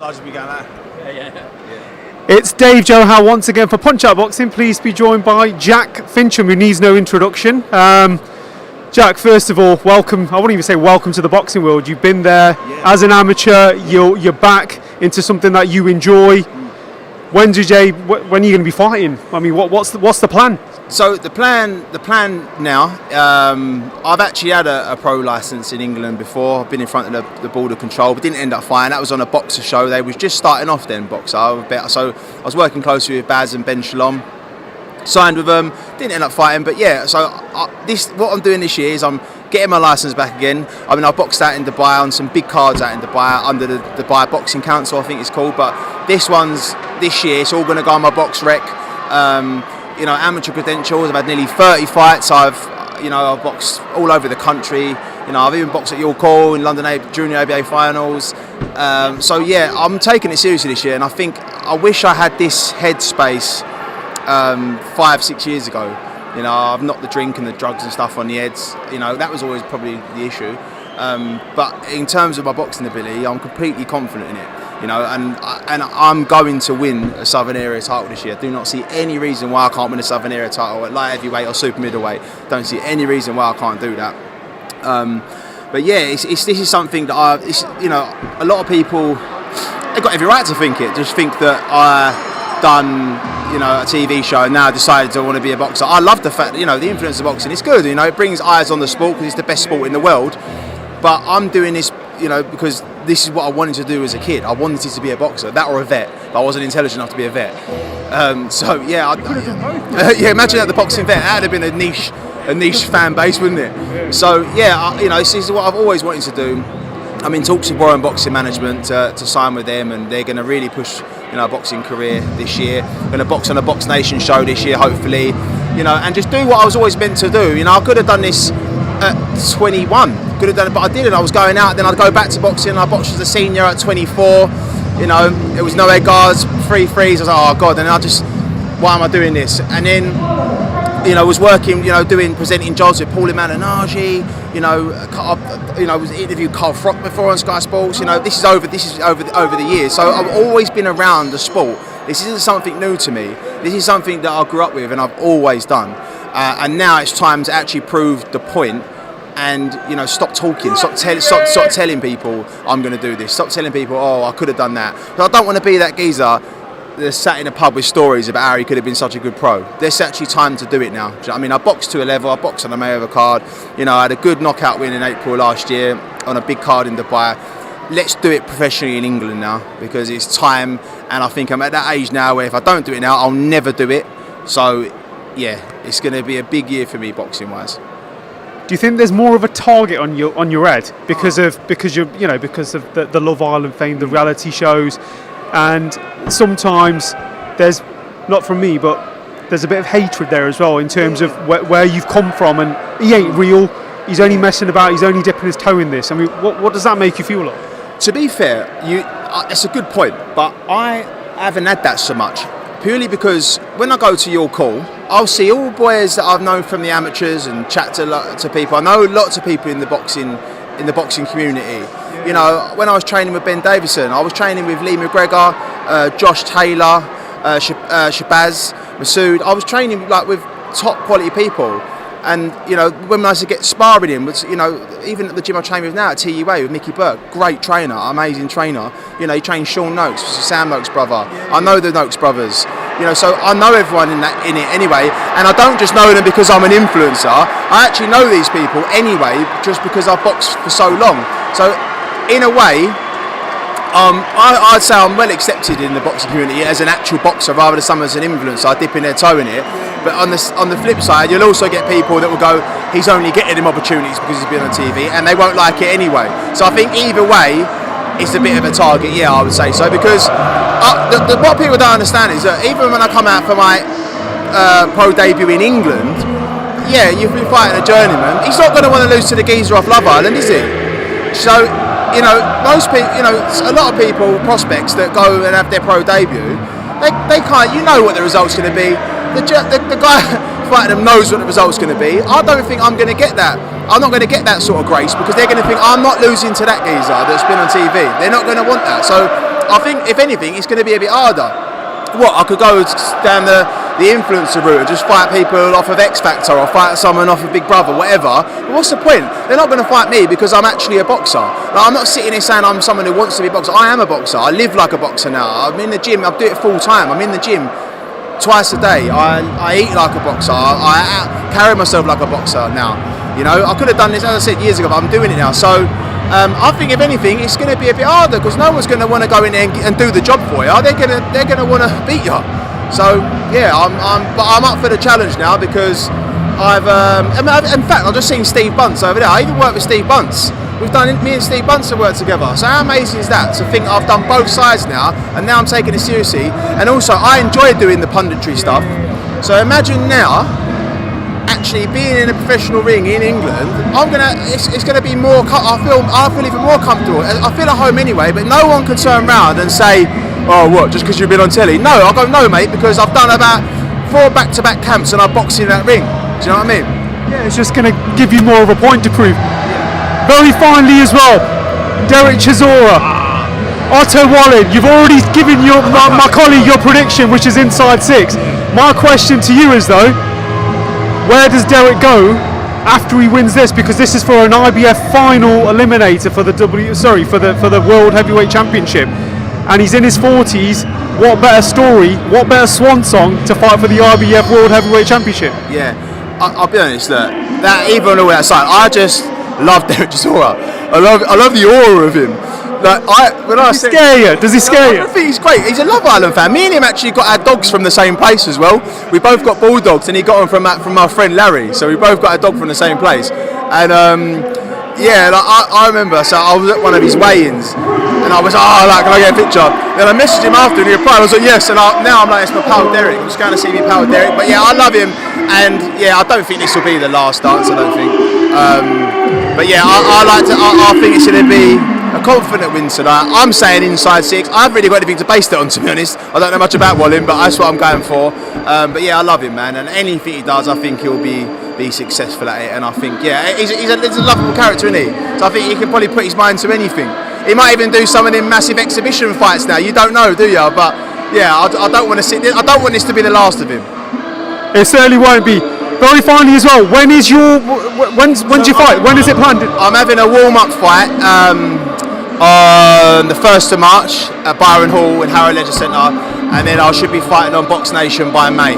Ganna. It's Dave Joe Howe once again for Punch Out Boxing. Pleased to be joined by Jack Finchum, who needs no introduction. Jack, first of all, welcome. I wouldn't even say welcome to the boxing world. You've been there as an amateur. You're back into something that you enjoy. When are you going to be fighting? I mean, what's the plan? So the plan now. I've actually had a pro license in England before. I've been in front of the border control, but didn't end up fighting. That was on a boxer show. They was just starting off then, boxer. So I was working closely with Baz and Ben Shalom. Signed with them, didn't end up fighting, but yeah. So what I'm doing this year is I'm getting my license back again. I mean, I boxed out in Dubai on some big cards out in Dubai under the Dubai Boxing Council, I think it's called. But this year. It's all going to go on my box rec. Amateur credentials. I've had nearly 30 fights. I've boxed all over the country. I've even boxed at York Hall in London Junior ABA finals. I'm taking it seriously this year, and I wish I had this headspace 5-6 years ago. I've knocked the drink and the drugs and stuff on the heads. That was always probably the issue. But in terms of my boxing ability, I'm completely confident in it. And I'm going to win a Southern Area title this year. I do not see any reason why I can't win a Southern Area title at light heavyweight or super middleweight. Don't see any reason why I can't do that. But yeah, this is something that a lot of people, they've got every right to think it. Just think that I done a TV show and now I decided I want to be a boxer. I love the fact that, the influence of boxing is good. It brings eyes on the sport because it's the best sport in the world. But I'm doing this, because this is what I wanted to do as a kid. I wanted to be a boxer, that or a vet. But I wasn't intelligent enough to be a vet. Imagine that, the boxing vet. That would have been a niche fan base, wouldn't it? So this is what I've always wanted to do. I'm in talks with Warren Boxing Management to sign with them, and they're going to really push a boxing career this year. I'm going to box on a Box Nation show this year, hopefully. And just do what I was always meant to do. I could have done this at 21, could have done it, but I didn't. I was going out, then I'd go back to boxing. I boxed as a senior at 24. It was no head guards, 3 frees. I was like, oh god. And why am I doing this? And then I was working, presenting jobs with Paulie Malignaggi. I was interviewed Carl Frock before on Sky Sports. This is over the years. So I've always been around the sport. This isn't something new to me. This is something that I grew up with and I've always done. And now it's time to actually prove the point and stop talking, stop telling people I'm going to do this, stop telling people, oh, I could have done that. But I don't want to be that geezer that sat in a pub with stories about how he could have been such a good pro. There's actually time to do it now. I boxed to a level, I boxed on a Mayweather card. I had a good knockout win in April last year on a big card in Dubai. Let's do it professionally in England now, because it's time, and I think I'm at that age now where if I don't do it now, I'll never do it. So yeah, it's going to be a big year for me boxing wise. Do you think there's more of a target on your head because of the Love Island fame, the reality shows, and sometimes there's, not from me, but there's a bit of hatred there as well in terms of where you've come from, and he ain't real, he's only messing about, he's only dipping his toe in this. I mean, what does that make you feel like? To be fair, it's a good point, but I haven't had that so much. Purely because when I go to York Hall, I'll see all boys that I've known from the amateurs and chat to people. I know lots of people in the boxing community. When I was training with Ben Davison, I was training with Lee McGregor, Josh Taylor, Shabazz, Masood. I was training with top quality people. And when I used to get sparring in, even at the gym I train with now at TUA with Mickey Burke, great trainer, amazing trainer. He trained Sean Noakes, Sam Noakes' brother. I know the Noakes brothers. So I know everyone in it anyway, and I don't just know them because I'm an influencer. I actually know these people anyway, just because I've boxed for so long. So in a way, I'd say I'm well accepted in the boxing community as an actual boxer rather than someone as an influencer dipping their toe in it. But on the flip side, you'll also get people that will go, he's only getting him opportunities because he's been on TV, and they won't like it anyway. So I think either way, it's a bit of a target, yeah, I would say so, because what people don't understand is that even when I come out for my pro debut in England, yeah, you've been fighting a journeyman, he's not going to want to lose to the geezer off Love Island, is he? So, most people, a lot of people, prospects that go and have their pro debut, they can't, what the result's going to be. The guy fighting them knows what the result's going to be. I don't think I'm going to get that. I'm not going to get that sort of grace because they're going to think I'm not losing to that geezer that's been on TV. They're not going to want that. So I think if anything, it's going to be a bit harder. What, I could go down the influencer route and just fight people off of X Factor or fight someone off of Big Brother, whatever. But what's the point? They're not going to fight me because I'm actually a boxer. Like, I'm not sitting here saying I'm someone who wants to be a boxer. I am a boxer. I live like a boxer now. I'm in the gym. I do it full time. I'm in the gym twice a day. I eat like a boxer. I carry myself like a boxer now. You know, I could have done this, as I said, years ago, but I'm doing it now. So I think if anything, it's going to be a bit harder because no one's going to want to go in there and do the job for you. They're going to want to beat you. So yeah, but I'm up for the challenge now because in fact, I've just seen Steve Bunce over there. I even worked with Steve Bunce. Me and Steve Bunce have worked together. So how amazing is that? To think I've done both sides now, and now I'm taking it seriously. And also, I enjoy doing the punditry stuff. So imagine now, actually being in a professional ring in England, it's gonna be more. I feel even more comfortable. I feel at home anyway. But no one can turn around and say, "Oh, what? Just because you've been on telly?" No, I go, "No, mate," because I've done about 4 back-to-back camps and I box in that ring. Do you know what I mean? Yeah, it's just going to give you more of a point to prove. Very finally as well, Derek Chisora, Otto Wallin, you've already given my colleague your prediction, which is inside 6. My question to you is though, where does Derek go after he wins this? Because this is for an IBF final eliminator for the World Heavyweight Championship, and he's in his 40s. What better story? What better swan song to fight for the IBF World Heavyweight Championship? Yeah, I'll be honest. That even on all that side, I just love Derek Chisora. I love the aura of him. Like Does he scare you? I think he's great. He's a Love Island fan. Me and him actually got our dogs from the same place as well. We both got bulldogs, and he got them from our friend Larry. So we both got a dog from the same place. And I remember. So I was at one of his weigh-ins, and I was can I get a picture? Then I messaged him after, and he replied. I was like, yes. And now I'm like, it's my pal Derek. I'm just going to see my pal Derek. But yeah, I love him, and yeah, I don't think this will be the last dance. I don't think. But yeah, I think it's going to be a confident win tonight. I'm saying inside 6. I haven't really got anything to base that on, to be honest. I don't know much about Wallin, but that's what I'm going for. But yeah, I love him, man, and anything he does, I think he'll be successful at it. And I think, yeah, he's a lovable character, isn't he? So I think he can probably put his mind to anything. He might even do some of them massive exhibition fights now. You don't know, do you? But yeah, I don't want this to be the last of him. It certainly won't be. Very finally as well, when's your fight? When is it planned? I'm having a warm-up fight on the 1st of March at Byron Hall in Harrow Leisure Centre, and then I should be fighting on Box Nation by May.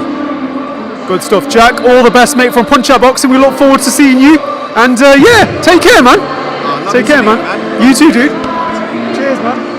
Good stuff, Jack. All the best, mate, from Punch Out Boxing. We look forward to seeing you. And yeah, take care, man. Take care, man. You too, dude. Cheers, man.